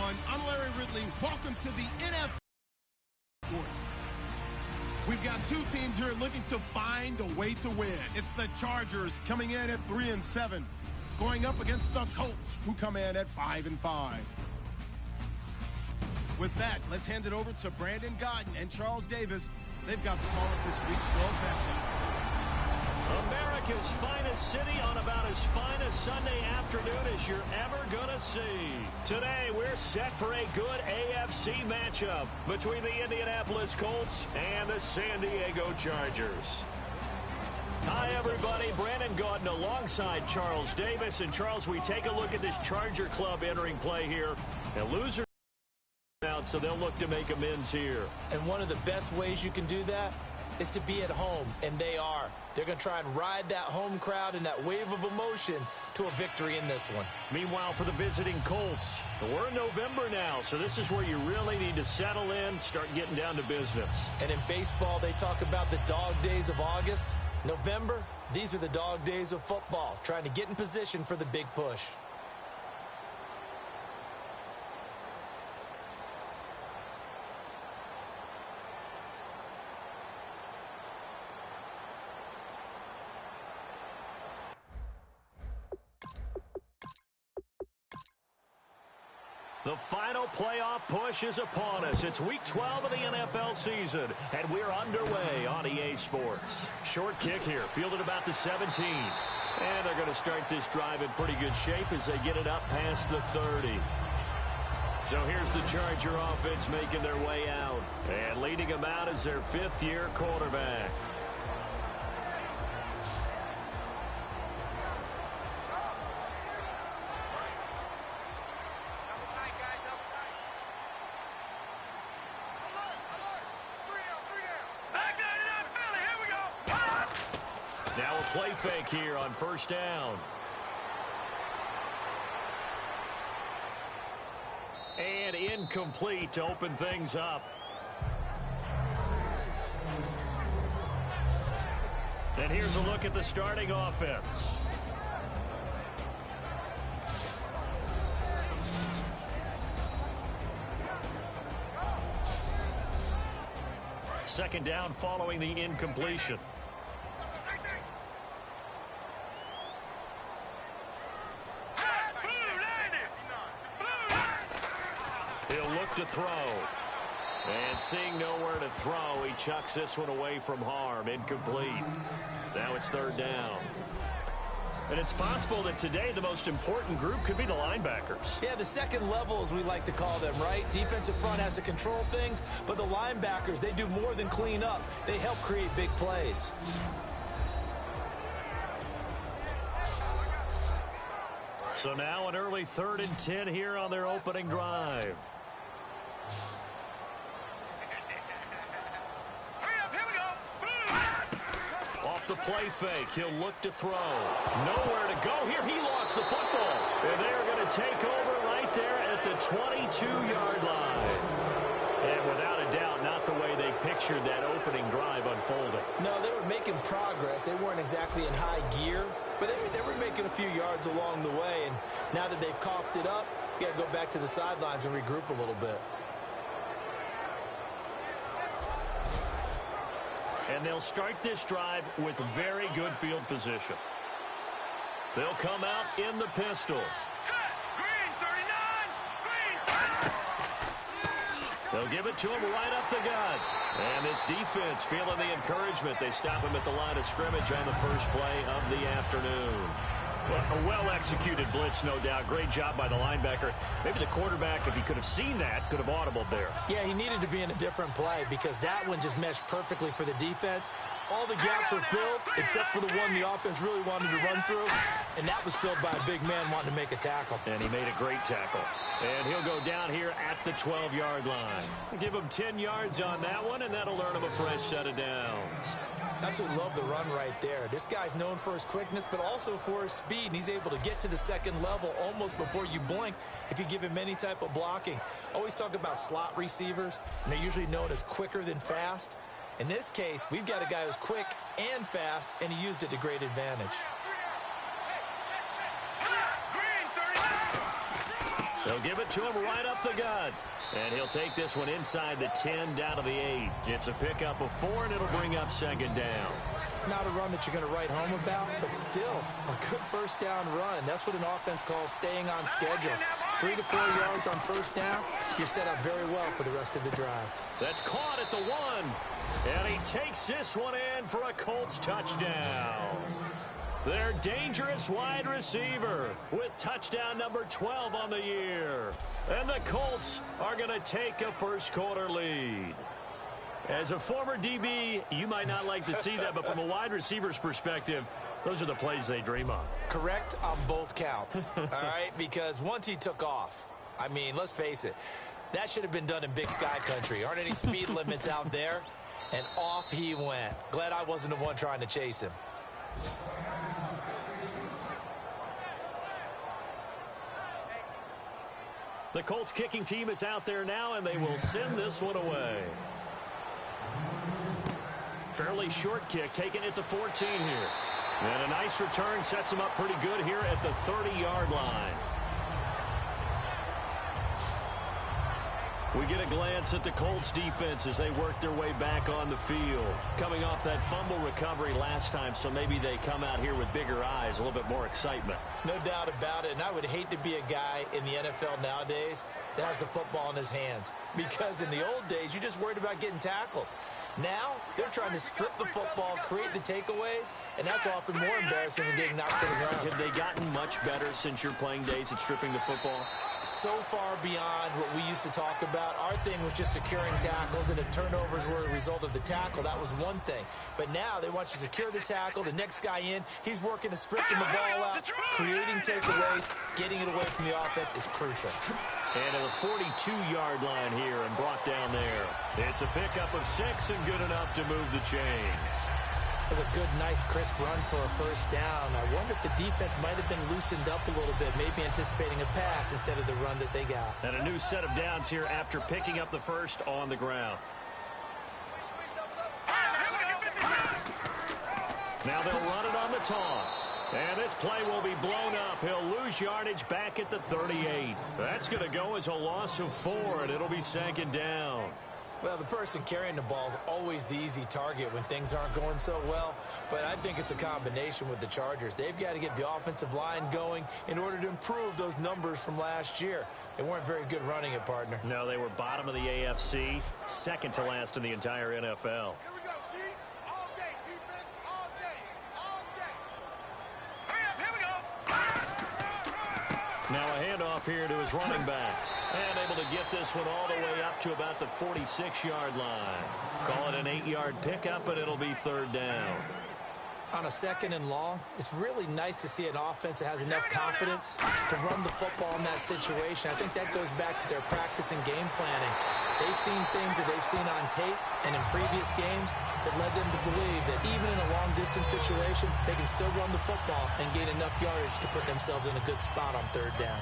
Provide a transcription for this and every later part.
everyone. I'm Larry Ridley. Welcome to the NFL Sports. We've got two teams here looking to find a way to win. It's the Chargers coming in at 3-7, going up against the Colts, who come in at 5-5. With that, let's hand it over to Brandon Godden and Charles Davis. They've got the call of this Week 12 matchup. America's finest city on about as fine a Sunday afternoon as you're ever going to see. Today, we're set for a good AFC matchup between the Indianapolis Colts and the San Diego Chargers. Hi, everybody. Brandon Gaudin alongside Charles Davis. And, Charles, we take a look at this Charger club entering play here. And losers out, so they'll look to make amends here. And one of the best ways you can do that is to be at home, and they are. They're going to try and ride that home crowd and that wave of emotion to a victory in this one. Meanwhile, for the visiting Colts, we're in November now, so this is where you really need to settle in, start getting down to business. And in baseball, they talk about the dog days of August. November, these are the dog days of football, trying to get in position for the big push. The final playoff push is upon us. It's Week 12 of the NFL season, and we're underway on EA Sports. Short kick here, fielded about the 17. And they're going to start this drive in pretty good shape as they get it up past the 30. So here's the Charger offense making their way out. And leading them out is their fifth-year quarterback. Now a play fake here on first down. And incomplete to open things up. And here's a look at the starting offense. Second down following the incompletion. To throw. And seeing nowhere to throw, he chucks this one away from harm. Incomplete. Now it's third down. And it's possible that today the most important group could be the linebackers. Yeah, the second level, as we like to call them, right? Defensive front has to control things, but the linebackers, they do more than clean up. They help create big plays. So now an early 3rd and 10 here on their opening drive. The play fake. He'll look to throw. Nowhere to go here. He lost the football. And they're going to take over right there at the 22-yard line. And without a doubt, not the way they pictured that opening drive unfolding. No, they were making progress. They weren't exactly in high gear, but they were making a few yards along the way. And now that they've coughed it up, you got to go back to the sidelines and regroup a little bit. And they'll start this drive with very good field position. They'll come out in the pistol. Green 39, green. They'll give it to him right up the gut. And this defense feeling the encouragement. They stop him at the line of scrimmage on the first play of the afternoon. Well, a well-executed blitz, no doubt. Great job by the linebacker. Maybe the quarterback, if he could have seen that, could have audibled there. Yeah, he needed to be in a different play because that one just meshed perfectly for the defense. All the gaps were filled except for the one the offense really wanted to run through, and that was filled by a big man wanting to make a tackle. And he made a great tackle. And he'll go down here at the 12-yard line. Give him 10 yards on that one, and that'll earn him a fresh set of downs. Absolutely love the run right there. This guy's known for his quickness, but also for his speed, and he's able to get to the second level almost before you blink if you give him any type of blocking. Always talk about slot receivers, and they're usually known as quicker than fast. In this case, we've got a guy who's quick and fast, and he used it to great advantage. They'll give it to him right up the gut. And he'll take this one inside the 10 down to the 8. It's a pickup of 4, and it'll bring up second down. Not a run that you're going to write home about, but still a good first down run. That's what an offense calls staying on schedule. 3 to 4 yards on first down, you're set up very well for the rest of the drive. That's caught at the 1. And he takes this one in for a Colts touchdown. Their dangerous wide receiver with touchdown number 12 on the year. And the Colts are going to take a first quarter lead. As a former DB, you might not like to see that, but from a wide receiver's perspective, those are the plays they dream of. Correct on both counts, all right? Because once he took off, I mean, let's face it, that should have been done in Big Sky Country. Aren't any speed limits out there? And off he went. Glad I wasn't the one trying to chase him. The Colts kicking team is out there now, and they will send this one away. Fairly short kick, taken at the 14 here. And a nice return sets them up pretty good here at the 30-yard line. We get a glance at the Colts defense as they work their way back on the field. Coming off that fumble recovery last time, so maybe they come out here with bigger eyes, a little bit more excitement. No doubt about it, and I would hate to be a guy in the NFL nowadays that has the football in his hands. Because in the old days, you just worried about getting tackled. Now, they're trying to strip the football, create the takeaways, and that's often more embarrassing than getting knocked to the ground. Have they gotten much better since your playing days at stripping the football? So far beyond what we used to talk about. Our thing was just securing tackles, and if turnovers were a result of the tackle, that was one thing. But now they want you to secure the tackle, the next guy in, he's working to stripping the ball out, creating takeaways, getting it away from the offense is crucial. And at the 42-yard line here and brought down there. It's a pickup of 6 and good enough to move the chains. That's a good, nice, crisp run for a first down. I wonder if the defense might have been loosened up a little bit, maybe anticipating a pass instead of the run that they got. And a new set of downs here after picking up the first on the ground. Now they'll run it on the toss. And this play will be blown up. He'll lose yardage back at the 38. That's going to go as a loss of 4, and it'll be second down. Well, the person carrying the ball is always the easy target when things aren't going so well. But I think it's a combination with the Chargers. They've got to get the offensive line going in order to improve those numbers from last year. They weren't very good running it, partner. No, they were bottom of the AFC, second to last in the entire NFL. Here we go, D. All day, defense, all day, all day. Hurry up, here we go. Now a handoff here to his running back. And able to get this one all the way up to about the 46-yard line. Call it an 8-yard pickup, and it'll be third down. On a second and long, it's really nice to see an offense that has enough confidence to run the football in that situation. I think that goes back to their practice and game planning. They've seen things that they've seen on tape and in previous games that led them to believe that even in a long-distance situation, they can still run the football and gain enough yardage to put themselves in a good spot on third down.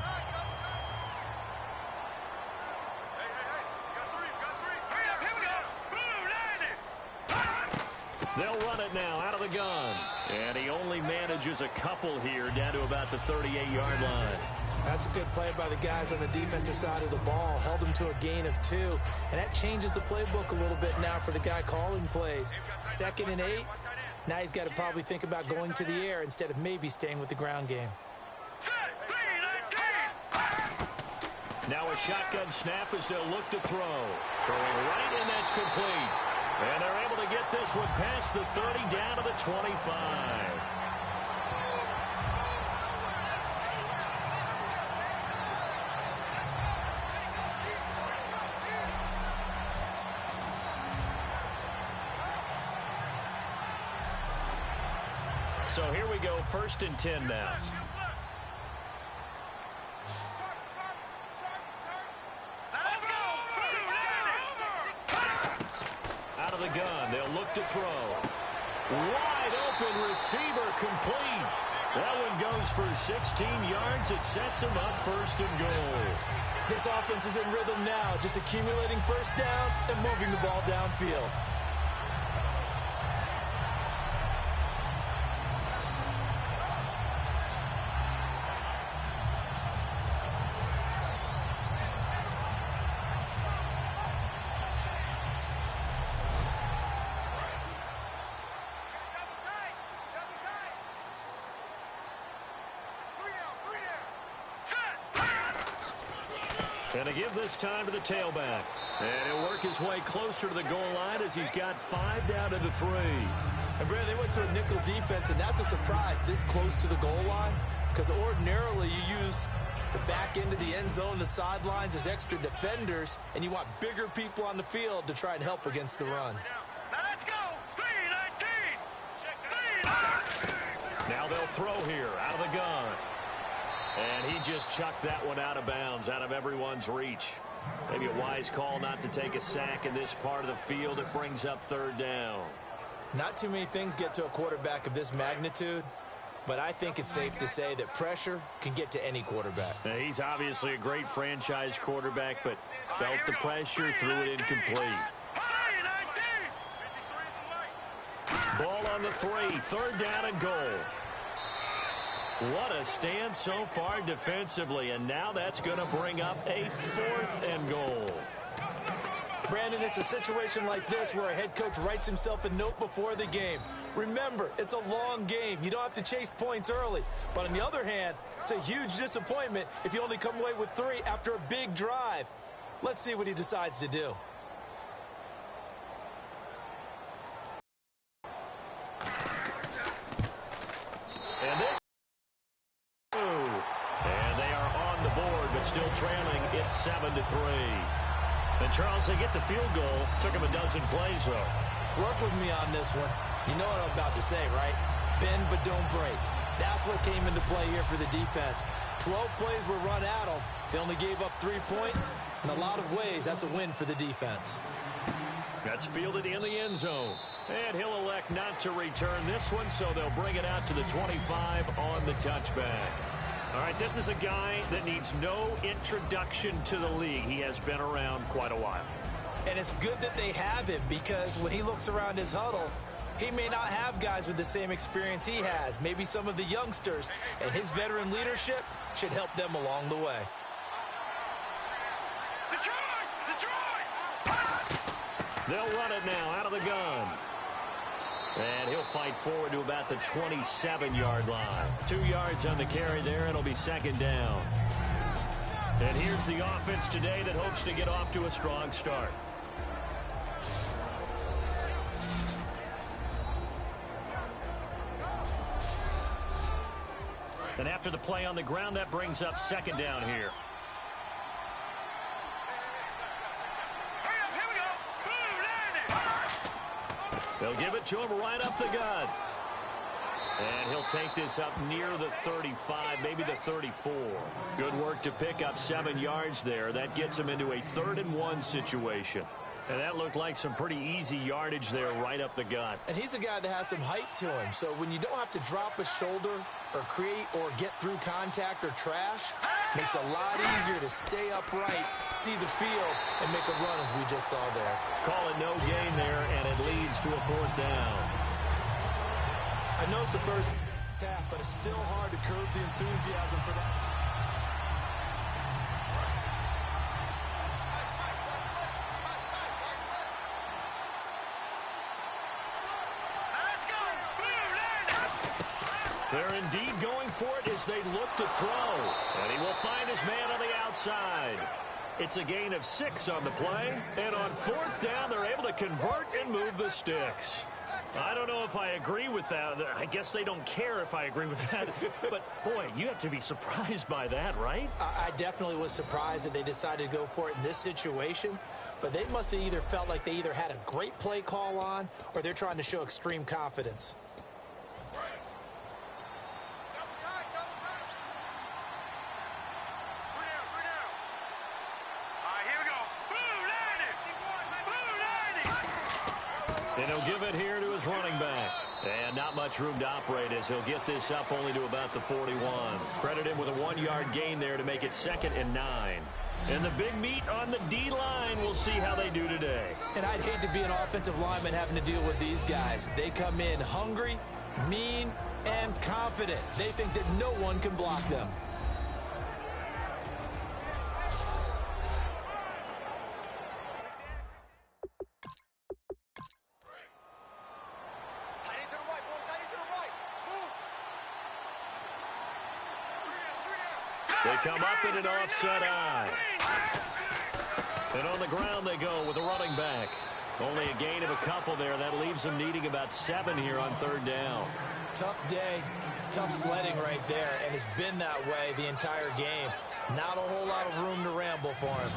They'll run it now out of the gun. And he only manages a couple here down to about the 38-yard line. That's a good play by the guys on the defensive side of the ball. Held them to a gain of 2. And that changes the playbook a little bit now for the guy calling plays. 2nd and 8. Now he's got to probably think about going to the air instead of maybe staying with the ground game. Now a shotgun snap as they'll look to throw. Throwing right, and that's complete. And they're able to get this one past the 30 down to the 25. So here we go, 1st and 10 now. The gun. They'll look to throw. Wide open receiver complete. That one goes for 16 yards. It sets him up 1st and goal. This offense is in rhythm now, just accumulating first downs and moving the ball downfield. And to give this time to the tailback. And he'll work his way closer to the goal line as he's got 5 down to the 3. And, Brad, they went to a nickel defense, and that's a surprise this close to the goal line, because ordinarily you use the back end of the end zone, the sidelines as extra defenders, and you want bigger people on the field to try and help against the run. Now let's go. 3-19. Now they'll throw here out of the gun. And he just chucked that one out of bounds, out of everyone's reach. Maybe a wise call not to take a sack in this part of the field. It brings up 3rd down. Not too many things get to a quarterback of this magnitude, but I think it's safe to say that pressure can get to any quarterback. Now, he's obviously a great franchise quarterback, but felt the pressure, threw it incomplete. Ball on the 3, 3rd down and goal. What a stand so far defensively, and now that's going to bring up a 4th and goal. Brandon, it's a situation like this where a head coach writes himself a note before the game. Remember, it's a long game. You don't have to chase points early. But on the other hand, it's a huge disappointment if you only come away with 3 after a big drive. Let's see what he decides to do. And this and they are on the board, but still trailing. It's 7-3. And Charles, they get the field goal. Took him a dozen plays, though. Work with me on this one. You know what I'm about to say, right? Bend but don't break. That's what came into play here for the defense. 12 plays were run at them. They only gave up 3 points. In a lot of ways, that's a win for the defense. That's fielded in the end zone. And he'll elect not to return this one, so they'll bring it out to the 25 on the touchback. All right, this is a guy that needs no introduction to the league. He has been around quite a while. And it's good that they have him, because when he looks around his huddle, he may not have guys with the same experience he has. Maybe some of the youngsters, and his veteran leadership should help them along the way. They'll run it now out of the gun. And he'll fight forward to about the 27-yard line. 2 yards on the carry there, and it'll be 2nd down. And here's the offense today that hopes to get off to a strong start. And after the play on the ground, that brings up 2nd down here. They'll give it to him right up the gut. And he'll take this up near the 35, maybe the 34. Good work to pick up 7 yards there. That gets him into a 3rd and 1 situation. And that looked like some pretty easy yardage there right up the gut. And he's a guy that has some height to him. So when you don't have to drop a shoulder or create or get through contact or trash, it makes it a lot easier to stay upright, see the field, and make a run as we just saw there. Call it no gain there, and it leads to a 4th down. I know it's the first tap, but it's still hard to curb the enthusiasm for that. They're indeed going for it as they look to throw. And he will find his man on the outside. It's a gain of 6 on the play. And on 4th down, they're able to convert and move the sticks. I don't know if I agree with that. I guess they don't care if I agree with that. But, boy, you have to be surprised by that, right? I definitely was surprised that they decided to go for it in this situation. But they must have either felt like they either had a great play call on or they're trying to show extreme confidence. And he'll give it here to his running back. And not much room to operate as he'll get this up only to about the 41. Credit him with a 1-yard gain there to make it 2nd and 9. And the big meat on the D-line, we'll see how they do today. And I'd hate to be an offensive lineman having to deal with these guys. They come in hungry, mean, and confident. They think that no one can block them. They come up in an offset eye. And on the ground they go with a running back. Only a gain of a couple there. That leaves them needing about 7 here on 3rd down. Tough day, tough sledding right there, and it's been that way the entire game. Not a whole lot of room to ramble for him.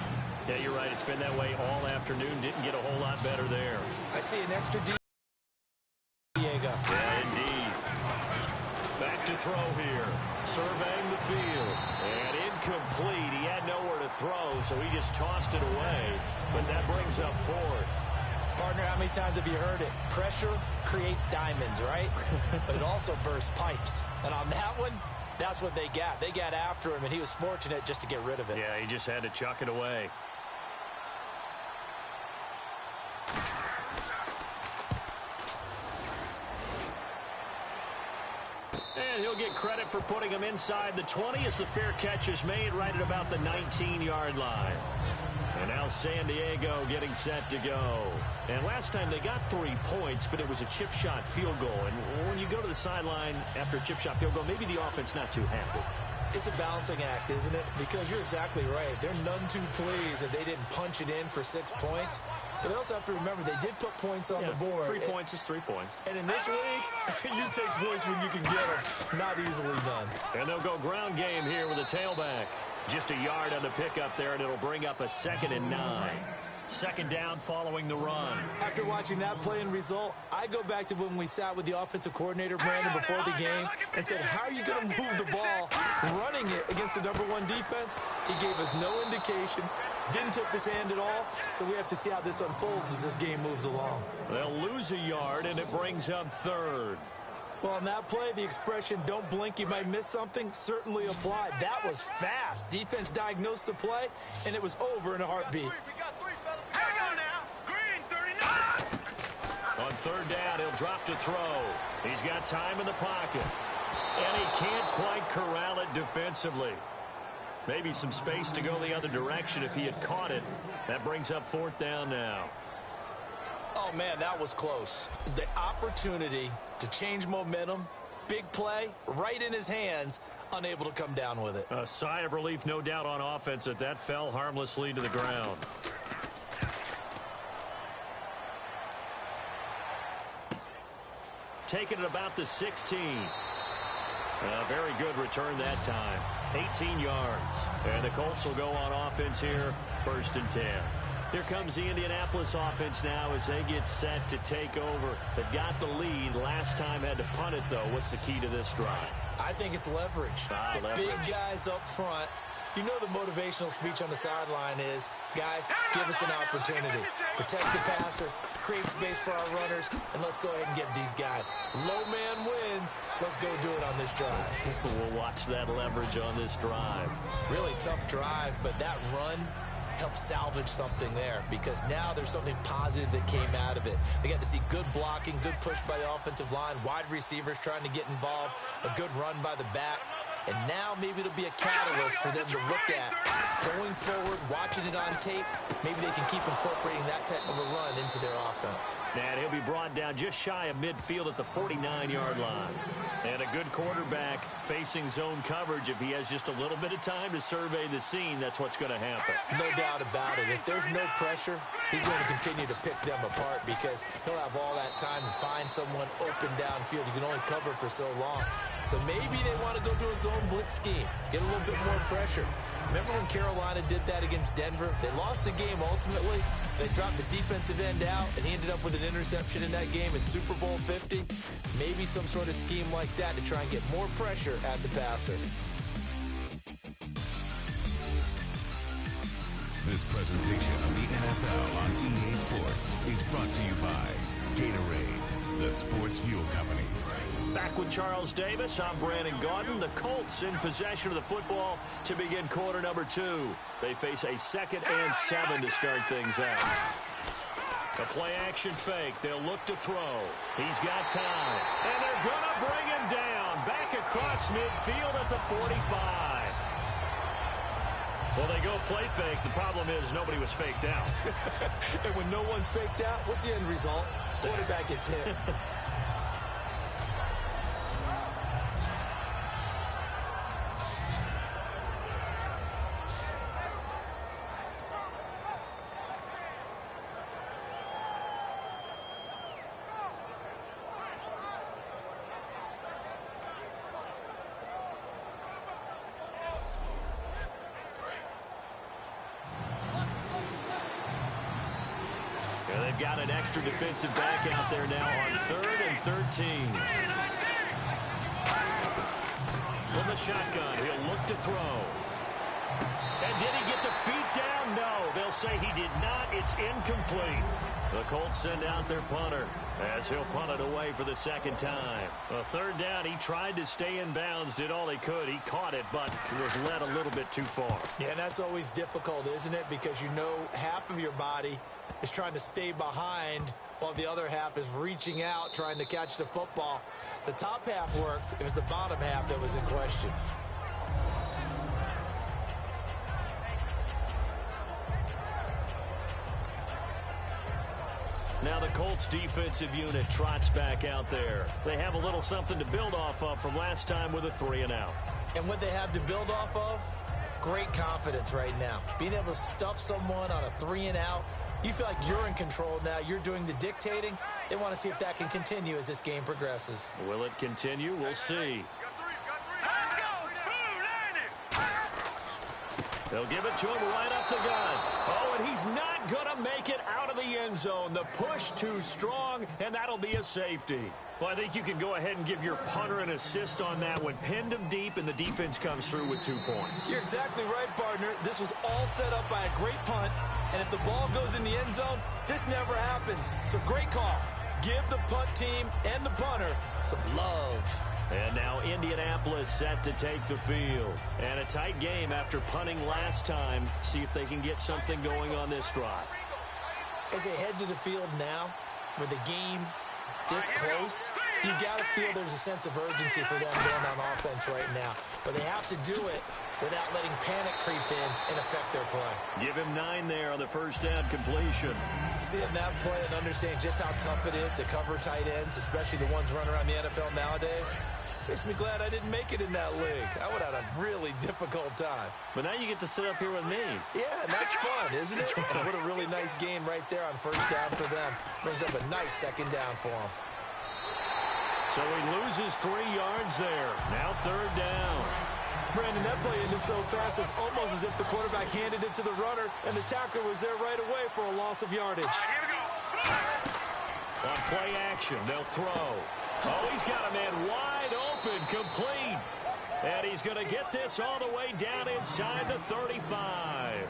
Yeah, you're right. It's been that way all afternoon. Didn't get a whole lot better there. I see an extra D. Diego. Yeah, indeed. Back to throw here. Surveying the field. And incomplete. He had nowhere to throw, so he just tossed it away. But that brings up 4th. Partner, how many times have you heard it? Pressure creates diamonds, right? But it also bursts pipes. And on that one, that's what they got. They got after him, and he was fortunate just to get rid of it. Yeah, he just had to chuck it away. And he'll get credit for putting him inside the 20 as the fair catch is made right at about the 19-yard line. And now San Diego getting set to go. And last time they got 3 points, but it was a chip shot field goal. And when you go to the sideline after a chip shot field goal, maybe the offense not too happy. It's a balancing act, isn't it? Because you're exactly right. They're none too pleased that they didn't punch it in for 6 points. But they also have to remember they did put points on the board. 3 points is 3 points. And in this league, you take points when you can get them. Not easily done. And they'll go ground game here with a tailback. Just a yard on the pickup there, and it'll bring up a 2nd and 9. 2nd down following the run. After watching that play and result, I go back to when we sat with the offensive coordinator, Brandon, before the game and said, how are you going to move the ball running it against the #1 defense? He gave us no indication, didn't tip his hand at all, so we have to see how this unfolds as this game moves along. They'll lose a yard, and it brings up 3rd. Well, on that play, the expression, don't blink, you might miss something, certainly applied. That was fast. Defense diagnosed the play, and it was over in a heartbeat. On 3rd down, he'll drop to throw. He's got time in the pocket. And he can't quite corral it defensively. Maybe some space to go the other direction if he had caught it. That brings up 4th down now. Oh, man, that was close. The opportunity to change momentum, big play, right in his hands, unable to come down with it. A sigh of relief, no doubt, on offense that fell harmlessly to the ground. Taking it about the 16. A very good return that time. 18 yards. And the Colts will go on offense here, 1st and 10. Here comes the Indianapolis offense now as they get set to take over. They've got the lead. Last time had to punt it, though. What's the key to this drive? I think it's leverage. The leverage. Big guys up front. You know the motivational speech on the sideline is, guys, give us an opportunity. Protect the passer, create space for our runners, and let's go ahead and get these guys. Low man wins. Let's go do it on this drive. We'll watch that leverage on this drive. Really tough drive, but that run help salvage something there because now there's something positive that came out of it. They got to see good blocking, good push by the offensive line, wide receivers trying to get involved, a good run by the back. And now maybe it'll be a catalyst for them to look at going forward, watching it on tape. Maybe they can keep incorporating that type of a run into their offense. And he'll be brought down just shy of midfield at the 49-yard line. And a good quarterback facing zone coverage. If he has just a little bit of time to survey the scene, that's what's going to happen. No doubt about it. If there's no pressure, he's going to continue to pick them apart because he'll have all that time to find someone open downfield. You can only cover for so long. So maybe they want to go to a zone blitz scheme, get a little bit more pressure. Remember when Carolina did that against Denver? They lost the game ultimately. They dropped the defensive end out, and he ended up with an interception in that game in Super Bowl 50. Maybe some sort of scheme like that to try and get more pressure at the passer. This presentation of the NFL on EA Sports is brought to you by Gatorade, the sports fuel company. Back with Charles Davis, I'm Brandon Gaudin. The Colts in possession of the football to begin quarter number 2. They face a 2nd and 7 to start things out. A play action fake. They'll look to throw. He's got time. And they're going to bring him down. Back across midfield at the 45. Well, they go play fake. The problem is nobody was faked out. And when no one's faked out, what's the end result? Quarterback gets hit. And they've got an extra defensive back out there now on 3rd and 13. From the shotgun, he'll look to throw. And did he get the feet down? No. They'll say he did not. It's incomplete. The Colts send out their punter as he'll punt it away for the second time. A 3rd down, he tried to stay in bounds, did all he could. He caught it, but was led a little bit too far. Yeah, and that's always difficult, isn't it? Because you know half of your body is trying to stay behind while the other half is reaching out, trying to catch the football. The top half worked. It was the bottom half that was in question. Now the Colts defensive unit trots back out there. They have a little something to build off of from last time with a 3-and-out. And what they have to build off of? Great confidence right now. Being able to stuff someone on a 3-and-out. You feel like you're in control now. You're doing the dictating. They want to see if that can continue as this game progresses. Will it continue? We'll see. Let's go. Who landed? They'll give it to him right up the gun. Oh, and he's not going to make it out of the end zone. The push too strong, and that'll be a safety. Well, I think you can go ahead and give your punter an assist on that one. Pinned him deep, and the defense comes through with 2 points. You're exactly right, partner. This was all set up by a great punt, and if the ball goes in the end zone, this never happens. So great call. Give the punt team and the punter some love. And now Indianapolis set to take the field. And a tight game after punting last time. See if they can get something going on this drive. As they head to the field now, with the game this close, you got to feel there's a sense of urgency for them going on offense right now. But they have to do it without letting panic creep in and affect their play. Give him 9 there on the first down completion. Seeing that play and understand just how tough it is to cover tight ends, especially the ones running around the NFL nowadays, makes me glad I didn't make it in that league. I would have had a really difficult time. But now you get to sit up here with me. Yeah, and that's fun, isn't it? And what a really nice game right there on first down for them. Brings up a nice second down for them. So he loses 3 yards there. Now 3rd down. Brandon, that play ended so fast, it's almost as if the quarterback handed it to the runner, and the tackler was there right away for a loss of yardage. Here we go. On play action, they'll throw. Oh, he's got a man wide open, complete. And he's going to get this all the way down inside the 35.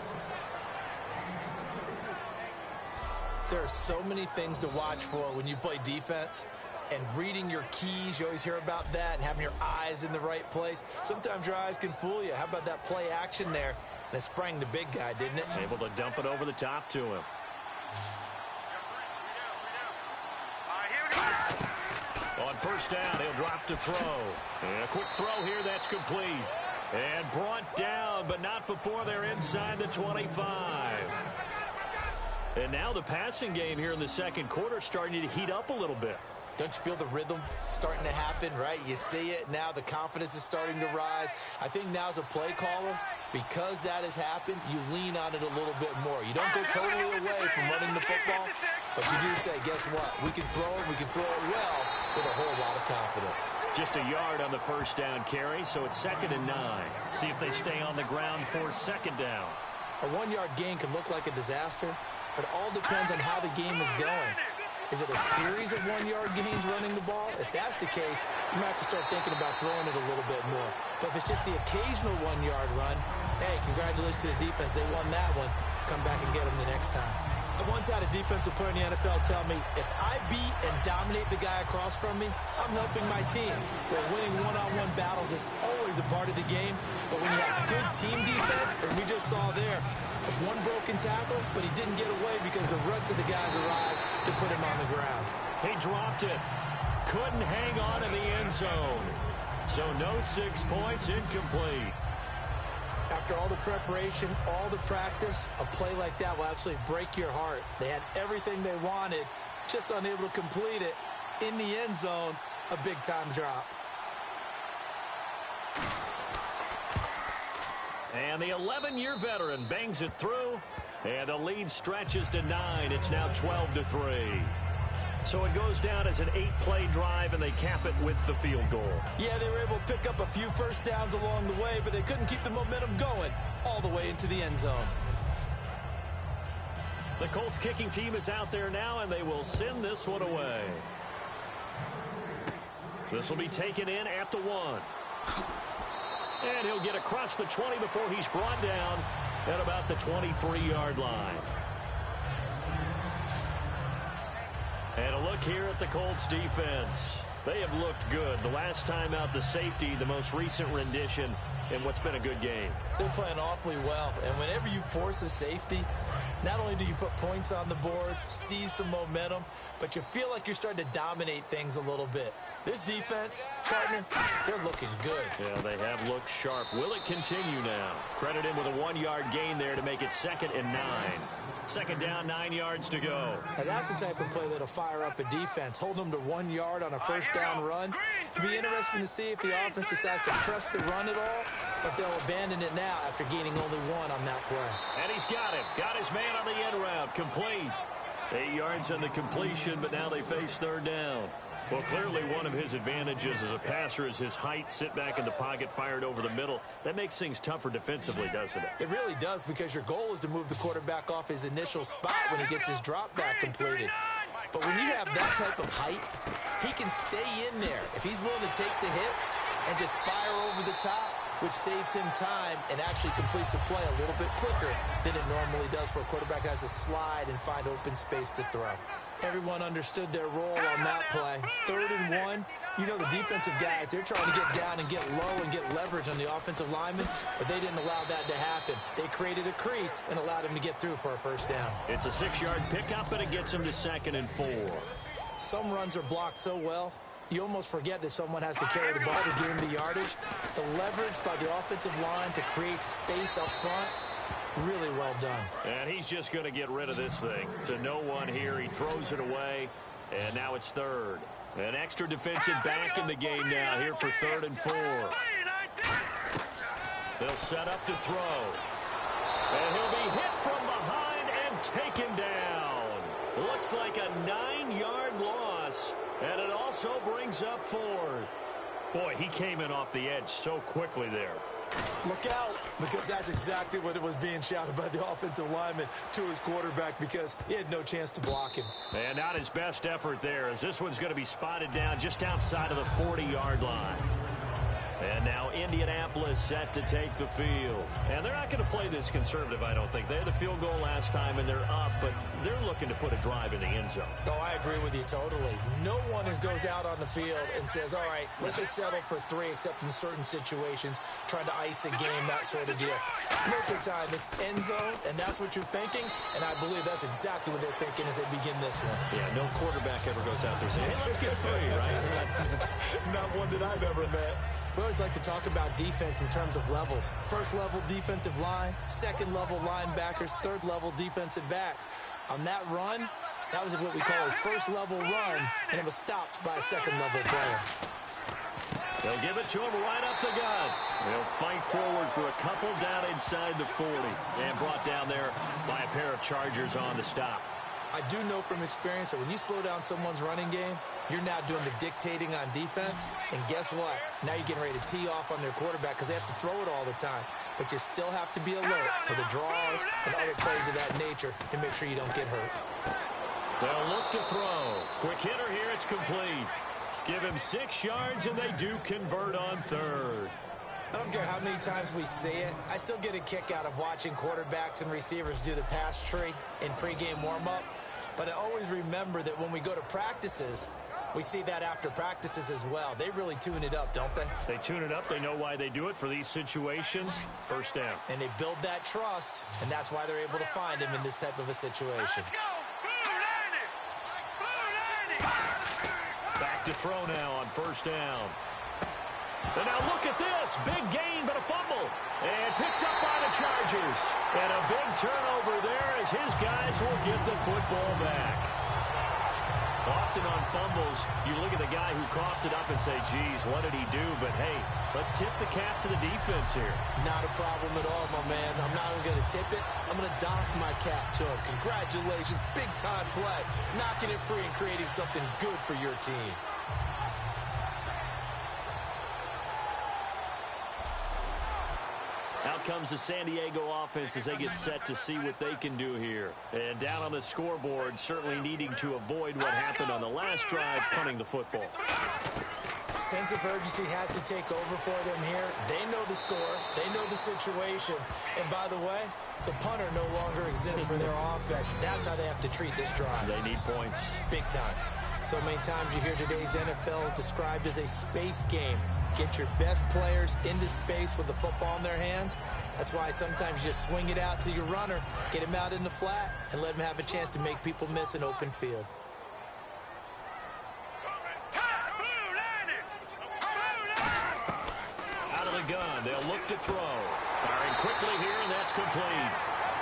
There are so many things to watch for when you play defense. And reading your keys, you always hear about that, and having your eyes in the right place. Sometimes your eyes can fool you. How about that play action there? And it sprang the big guy, didn't it? Able to dump it over the top to him. On first down, he'll drop to throw. And a quick throw here, that's complete. And brought down, but not before they're inside the 25. And now the passing game here in the second quarter starting to heat up a little bit. Don't you feel the rhythm starting to happen, right? You see it now. The confidence is starting to rise. I think now as a play caller, because that has happened, you lean on it a little bit more. You don't go totally away from running the football, but you do say, guess what? We can throw it. We can throw it well with a whole lot of confidence. Just a yard on the first down carry, so it's 2nd and 9. See if they stay on the ground for 2nd down. A 1-yard gain can look like a disaster, but it all depends on how the game is going. Is it a series of 1-yard gains running the ball? If that's the case, you might have to start thinking about throwing it a little bit more. But if it's just the occasional 1-yard run, hey, congratulations to the defense. They won that one. Come back and get them the next time. I once had a defensive player in the NFL tell me, if I beat and dominate the guy across from me, I'm helping my team. Well, winning one-on-one battles is always a part of the game. But when you have good team defense, as we just saw there, one broken tackle, but he didn't get away because the rest of the guys arrived to put him on the ground. He dropped it. Couldn't hang on in the end zone. So no 6 points, incomplete. After all the preparation, all the practice, a play like that will absolutely break your heart. They had everything they wanted, just unable to complete it. In the end zone, a big-time drop. And the 11-year veteran bangs it through, and the lead stretches to 9. It's now 12-3. So it goes down as an 8-play drive, and they cap it with the field goal. Yeah, they were able to pick up a few first downs along the way, but they couldn't keep the momentum going all the way into the end zone. The Colts kicking team is out there now, and they will send this one away. This will be taken in at the 1. And he'll get across the 20 before he's brought down at about the 23-yard line. And a look here at the Colts defense. They have looked good. The last time out, the safety, the most recent rendition in what's been a good game. They're playing awfully well. And whenever you force a safety, not only do you put points on the board, seize some momentum, but you feel like you're starting to dominate things a little bit. This defense, partner, they're looking good. Yeah, they have looked sharp. Will it continue now? Credit him with a 1-yard gain there to make it 2nd and 9. Second down, 9 yards to go. And that's the type of play that'll fire up a defense. Hold them to 1 yard on a first down run. It'll be interesting to see if the offense decides to press the run at all, but they'll abandon it now after gaining only 1 on that play. And he's got him. Got his man on the end route. Complete. 8 yards on the completion, but now they face 3rd down. Well, clearly one of his advantages as a passer is his height. Sit back in the pocket, fired over the middle. That makes things tougher defensively, doesn't it? It really does, because your goal is to move the quarterback off his initial spot when he gets his drop back completed. But when you have that type of height, he can stay in there. If he's willing to take the hits and just fire over the top, which saves him time and actually completes a play a little bit quicker than it normally does for a quarterback who has to slide and find open space to throw. Everyone understood their role on that play. 3rd and 1. You know, the defensive guys, they're trying to get down and get low and get leverage on the offensive lineman, but they didn't allow that to happen. They created a crease and allowed him to get through for a first down. It's a 6-yard pickup, and it gets him to 2nd and 4. Some runs are blocked so well, you almost forget that someone has to carry the ball to gain the yardage. The leverage by the offensive line to create space up front, really well done. And he's just going to get rid of this thing. To no one here. He throws it away, and now it's 3rd. An extra defensive back in the game now here for 3rd and 4. They'll set up to throw. And he'll be hit from behind and taken down. Looks like a 9-yard loss. And it also brings up 4th. Boy, he came in off the edge so quickly there. Look out, because that's exactly what it was being shouted by the offensive lineman to his quarterback, because he had no chance to block him. And not his best effort there, as this one's going to be spotted down just outside of the 40-yard line. And now Indianapolis set to take the field. And they're not going to play this conservative, I don't think. They had the field goal last time, and they're up, but they're looking to put a drive in the end zone. Oh, I agree with you totally. No one goes out on the field and says, all right, let's just settle for 3, except in certain situations, trying to ice a game, that sort of deal. Most of the time, it's end zone, and that's what you're thinking, and I believe that's exactly what they're thinking as they begin this one. Yeah, no quarterback ever goes out there saying, hey, let's get 3, right? Not one that I've ever met. We always like to talk about defense in terms of levels. First level defensive line, second level linebackers, third level defensive backs. On that run, that was what we call a first level run, and it was stopped by a second level player. They'll give it to him right up the gut. They'll fight forward for a couple down inside the 40. And brought down there by a pair of Chargers on the stop. I do know from experience that when you slow down someone's running game, you're now doing the dictating on defense. And guess what? Now you're getting ready to tee off on their quarterback because they have to throw it all the time. But you still have to be alert for the draws and other plays of that nature to make sure you don't get hurt. They'll look to throw. Quick hitter here. It's complete. Give him 6 yards, and they do convert on 3rd. I don't care how many times we say it, I still get a kick out of watching quarterbacks and receivers do the pass tree in pregame warm-up. But I always remember that when we go to practices, we see that after practices as well. They really tune it up, don't they? They tune it up. They know why they do it for these situations. First down. And they build that trust, and that's why they're able to find him in this type of a situation. Let's go. Back to throw now on first down. And now look at this. Big gain, but a fumble. And picked up by the Chargers. And a big turnover there as his guys will get the football back. Often on fumbles, you look at the guy who coughed it up and say, geez, what did he do? But, hey, let's tip the cap to the defense here. Not a problem at all, my man. I'm not even going to tip it. I'm going to doff my cap to him. Congratulations. Big-time play. Knocking it free and creating something good for your team. Out comes the San Diego offense as they get set to see what they can do here. And down on on the scoreboard, certainly needing to avoid what happened on the last drive, punting the football. Sense of urgency has to take over for them here. They know the score. They know the situation. And by the way, the punter no longer exists for their offense. That's how they have to treat this drive. They need points. Big time. So many times you hear today's NFL described as a space game. Get your best players into space with the football in their hands. That's why sometimes you just swing it out to your runner, get him out in the flat, and let him have a chance to make people miss an open field. Out of the gun, they'll look to throw. Firing quickly here, and that's complete.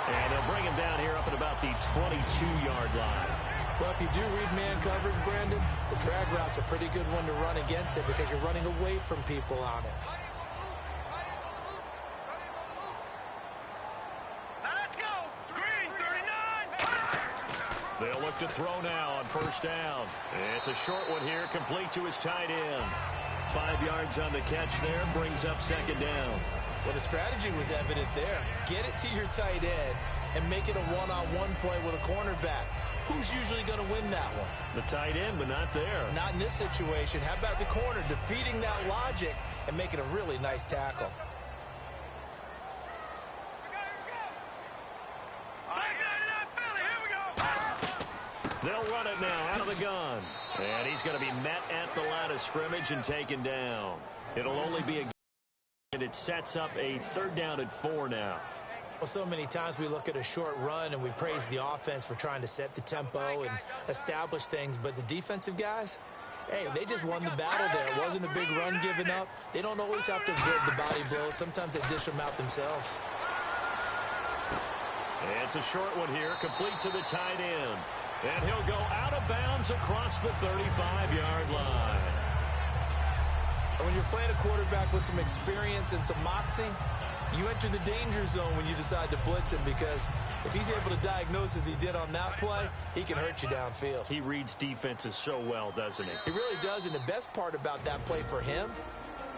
And they'll bring him down here up at about the 22-yard line. Well, if you do read man coverage, Brandon, the drag route's a pretty good one to run against it because you're running away from people on it. Let's go. Green 39. They'll look to throw now on first down. It's a short one here, complete to his tight end. 5 yards on the catch there, brings up second down. Well, the strategy was evident there. Get it to your tight end and make it a one-on-one play with a cornerback. Who's usually going to win that one? The tight end, but not there. Not in this situation. How about the corner defeating that logic and making a really nice tackle? They'll run it now out of the gun. And he's going to be met at the line of scrimmage and taken down. It'll only be a and it sets up a 3rd down and 4 now. Well, so many times we look at a short run and we praise the offense for trying to set the tempo and establish things, but the defensive guys, hey, they just won the battle there. It wasn't a big run given up. They don't always have to absorb the body blows. Sometimes they dish them out themselves. It's a short one here, complete to the tight end. And he'll go out of bounds across the 35-yard line. And when you're playing a quarterback with some experience and some moxie, you enter the danger zone when you decide to blitz him because if he's able to diagnose as he did on that play, he can hurt you downfield. He reads defenses so well, doesn't he? He really does, and the best part about that play for him,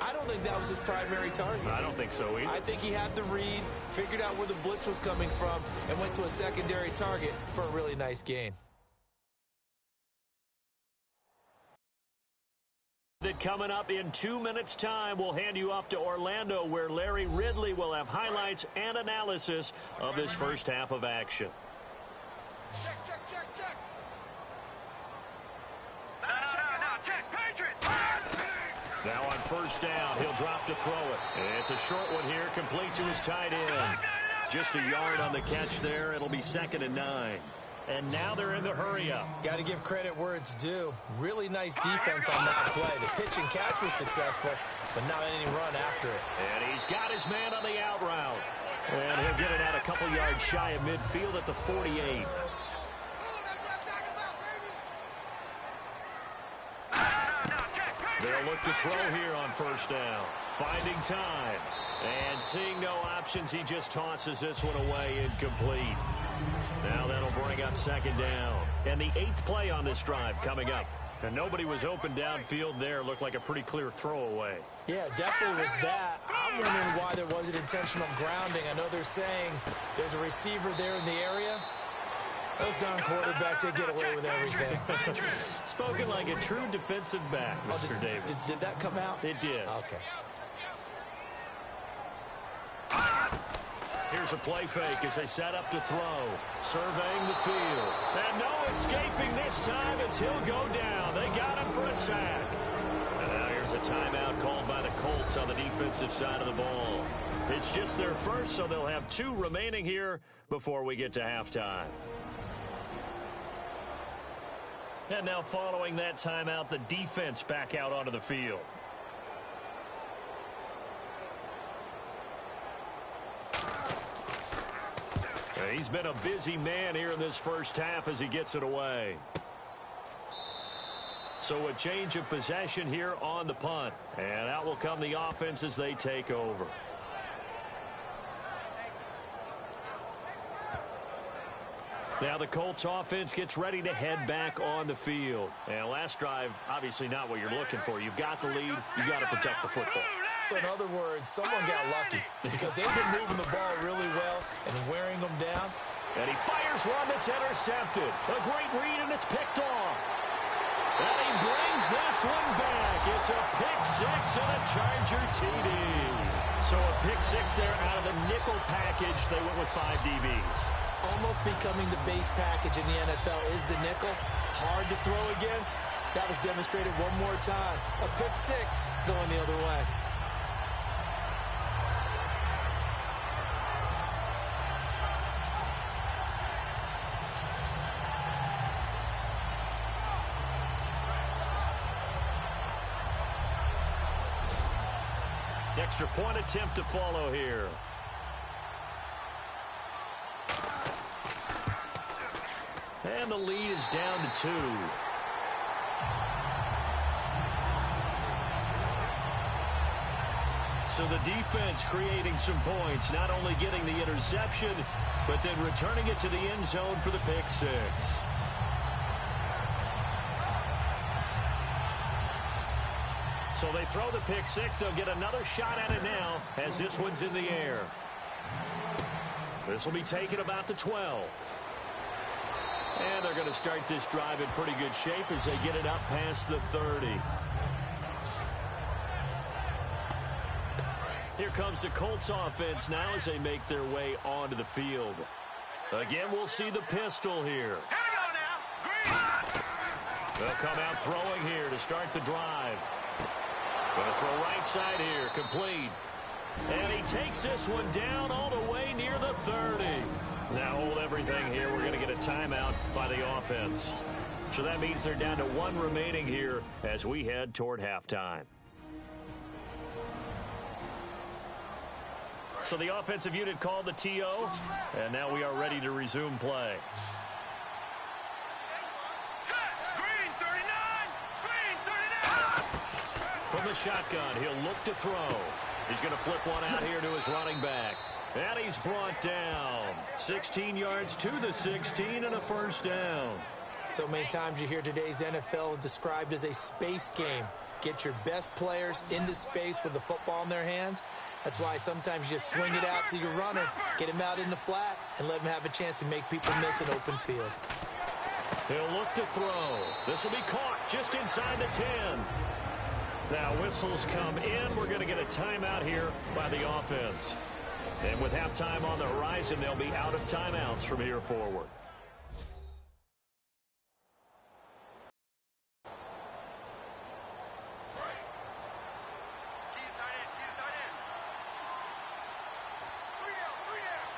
I don't think that was his primary target. I don't think so either. I think he had the read, figured out where the blitz was coming from, and went to a secondary target for a really nice gain. Coming up in 2 minutes' time, we'll hand you off to Orlando, where Larry Ridley will have highlights and analysis of this first half of action. Check. Now, check. Patriot. Now on first down, he'll drop to throw it. It's a short one here, complete to his tight end. Just a yard on the catch there. It'll be 2nd and 9. And now they're in the hurry-up. Got to give credit where it's due. Really nice defense on that play. The pitch and catch was successful, but not any run after it. And he's got his man on the out route. And he'll get it out a couple yards shy of midfield at the 48. They'll look to throw here on first down. Finding time. And seeing no options, he just tosses this one away incomplete. Now that'll bring up 2nd down. And the 8th play on this drive coming up. And nobody was open downfield there. Looked like a pretty clear throwaway. Yeah, definitely was that. I'm wondering why there wasn't intentional grounding. I know they're saying there's a receiver there in the area. Those darn quarterbacks, they get away with everything. Spoken like a true defensive back, Mr. Davis. Did that come out? It did. Okay. Here's a play fake as they set up to throw. Surveying the field. And no escaping this time as he'll go down. They got him for a sack. And now here's a timeout called by the Colts on the defensive side of the ball. It's just their first, so they'll have 2 remaining here before we get to halftime. And now following that timeout, the defense back out onto the field. He's been a busy man here in this first half as he gets it away. So a change of possession here on the punt. And out will come the offense as they take over. Now the Colts offense gets ready to head back on the field. And last drive, obviously not what you're looking for. You've got the lead. You've got to protect the football. So in other words, someone got lucky because they've been moving the ball really well and wearing them down. And he fires one that's intercepted. A great read, and it's picked off. And he brings this one back. It's a pick six and a Charger TD. So a pick six there out of the nickel package. They went with 5 DBs. Almost becoming the base package in the NFL is the nickel. Hard to throw against. That was demonstrated one more time. A pick six going the other way. Extra point attempt to follow here. And the lead is down to 2. So the defense creating some points, not only getting the interception, but then returning it to the end zone for the pick six. So they throw the pick six. They'll get another shot at it now as this one's in the air. This will be taken about the 12. And they're going to start this drive in pretty good shape as they get it up past the 30. Here comes the Colts offense now as they make their way onto the field. Again, we'll see the pistol here. Here we go now. Green. They'll come out throwing here to start the drive. Going to throw right side here, complete. And he takes this one down all the way near the 30. Now hold everything here. We're going to get a timeout by the offense. So that means they're down to 1 remaining here as we head toward halftime. So the offensive unit called the TO, and now we are ready to resume play. Set. Green 39. Green 39. From the shotgun, he'll look to throw. He's going to flip one out here to his running back. And he's brought down. 16 yards to the 16 and a first down. So many times you hear today's NFL described as a space game. Get your best players into space with the football in their hands. That's why sometimes you just swing it out to your runner, get him out in the flat, and let him have a chance to make people miss an open field. He'll look to throw. This will be caught just inside the 10. Now whistles come in. We're going to get a timeout here by the offense. And with halftime on the horizon, they'll be out of timeouts from here forward.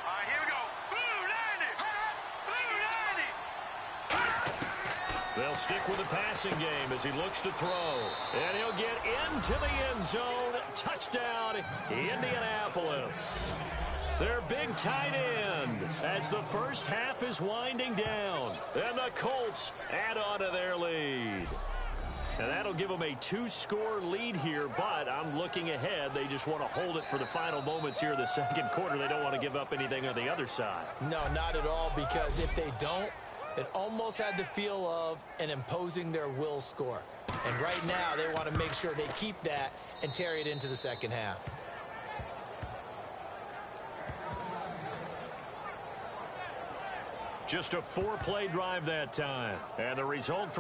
All right, here we go. Blue 90. Blue 90. They'll stick with the passing game as he looks to throw. And he'll get into the end zone. Touchdown, Indianapolis. Their big tight end as the first half is winding down. And the Colts add on to their lead. And that'll give them a 2-score lead here, but I'm looking ahead. They just want to hold it for the final moments here in the second quarter. They don't want to give up anything on the other side. No, not at all, because if they don't, it almost had the feel of an imposing their will score. And right now, they want to make sure they keep that and carry it into the second half. Just a 4-play drive that time. And the result for